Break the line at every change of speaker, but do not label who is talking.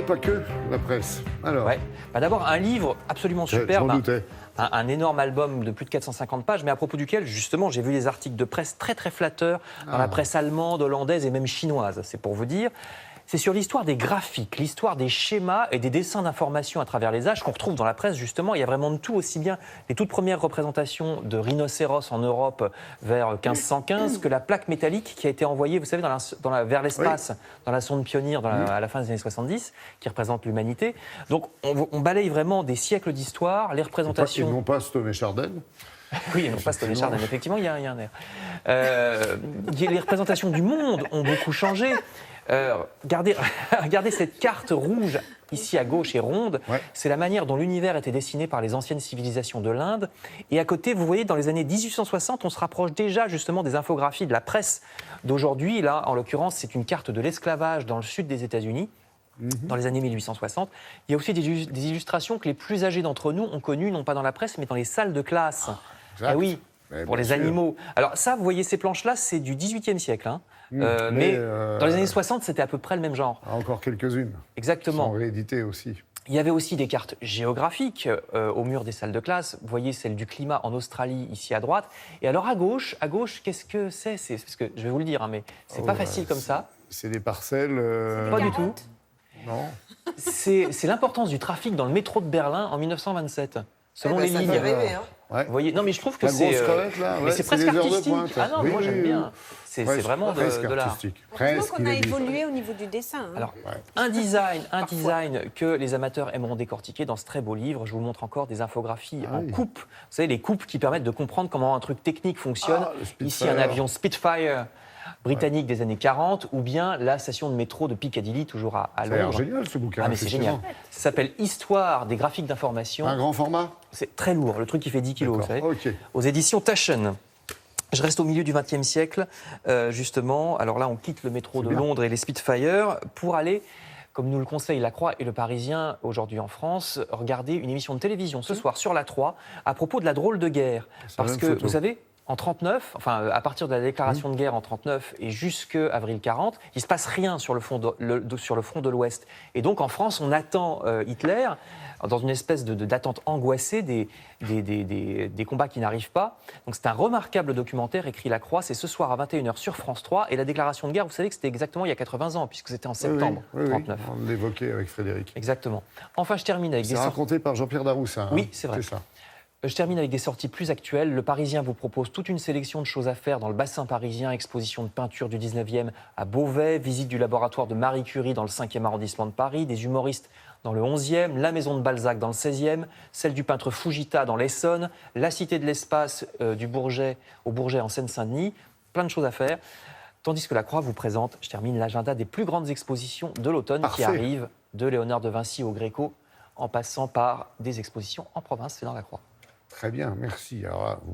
pas que la presse. Alors,
Ouais. D'abord, un livre absolument
je
superbe.
m'en doutais.
Un énorme album de plus de 450 pages, mais à propos duquel, justement, j'ai vu des articles de presse très très flatteurs dans la presse allemande, hollandaise et même chinoise, c'est pour vous dire. C'est sur l'histoire des graphiques, l'histoire des schémas et des dessins d'information à travers les âges qu'on retrouve dans la presse, justement. Il y a vraiment de tout, aussi bien les toutes premières représentations de rhinocéros en Europe vers 1515 que la plaque métallique qui a été envoyée, vous savez, vers l'espace, dans la sonde Pioneer à la fin des années 70, qui représente l'humanité. Donc on balaye vraiment des siècles d'histoire, les représentations...
Ils n'ont pas Stone et Chardin.
Oui, ils n'ont pas Stone et Chardin, effectivement, il y a un air. Les représentations du monde ont beaucoup changé. Regardez cette carte rouge, ici à gauche et ronde.
Ouais.
C'est la manière dont l'univers était dessiné par les anciennes civilisations de l'Inde. Et à côté, vous voyez, dans les années 1860, on se rapproche déjà justement des infographies de la presse d'aujourd'hui. Là, en l'occurrence, c'est une carte de l'esclavage dans le sud des États-Unis. Dans les années 1860. Il y a aussi des illustrations que les plus âgés d'entre nous ont connues, non pas dans la presse, mais dans les salles de classe.
Exact.
Eh oui,
Mais
pour
bien
les
sûr.
animaux. Alors ça, vous voyez, ces planches-là, c'est du XVIIIe siècle. Hein. Mais dans les années 60, c'était à peu près le même genre.
Encore quelques-unes.
Exactement.
Sont rééditées aussi.
Il y avait aussi des cartes géographiques au mur des salles de classe. Vous voyez celle du climat en Australie, ici à droite. Et alors à gauche, qu'est-ce que c'est parce que je vais vous le dire, hein, mais c'est pas facile comme ça.
C'est des parcelles.
Pas du tout.
Non.
C'est l'importance du trafic dans le métro de Berlin en 1927, selon les
Ça
lignes.
fait rêver, hein.
Ouais.
Vous voyez, non, mais je trouve que
La
c'est.
grosse crevette, là,
mais
ouais,
c'est
c'est
presque
des heures de
artistique.
pointe.
Ah non,
Oui,
moi
oui,
j'aime
oui.
bien. C'est vraiment
presque
de l'art.
artistique.
Je trouve
Presque,
qu'on
il
a
est dit.
évolué au niveau du dessin. Hein.
Alors,
Ouais.
un design que les amateurs aimeront décortiquer dans ce très beau livre. Je vous montre encore des infographies en
oui.
coupe. Vous savez, les coupes qui permettent de comprendre comment un truc technique fonctionne.
Ah, le Spitfire.
Ici, un avion Spitfire britannique des années 40, ou bien la station de métro de Piccadilly, toujours à
Ça a l'air
Londres.
génial ce bouquin.
Ah, mais c'est génial.
effectivement.
Ça s'appelle Histoire des graphiques d'information.
Un grand format.
C'est très lourd, le truc qui fait 10 kilos, vous savez.
D'accord, ok.
Aux éditions Taschen. Je reste au milieu du XXe siècle, justement. Alors là, on quitte le métro de
bien.
Londres et les Spitfire pour aller, comme nous le conseillent La Croix et Le Parisien aujourd'hui en France, regarder une émission de télévision ce soir sur La 3 à propos de la drôle de guerre.
C'est la
Parce
même
que,
photo.
vous savez, en 39, enfin à partir de la déclaration de guerre en 39 et jusqu'à avril 40, il ne se passe rien sur le front de l'Ouest. Et donc en France, on attend Hitler dans une espèce d'attente angoissée des combats qui n'arrivent pas. Donc c'est un remarquable documentaire écrit La Croix, c'est ce soir à 21h sur France 3. Et la déclaration de guerre, vous savez que c'était exactement il y a 80 ans, puisque c'était en septembre
Oui, oui,
39.
on l'évoquait avec Frédéric.
Exactement. Enfin, je termine avec
C'est raconté par Jean-Pierre Daroussin. hein.
Oui, c'est vrai.
C'est ça.
Je termine avec des sorties plus actuelles. Le Parisien vous propose toute une sélection de choses à faire dans le bassin parisien, exposition de peinture du 19e à Beauvais, visite du laboratoire de Marie Curie dans le 5e arrondissement de Paris, des humoristes dans le 11e, la maison de Balzac dans le 16e, celle du peintre Fujita dans l'Essonne, la cité de l'espace du Bourget au Bourget en Seine-Saint-Denis, plein de choses à faire. Tandis que La Croix vous présente, je termine, l'agenda des plus grandes expositions de l'automne qui
Parfait.
arrivent, de Léonard de Vinci au Gréco, en passant par des expositions en province, c'est dans La Croix.
Très bien, merci. Alors, là, vous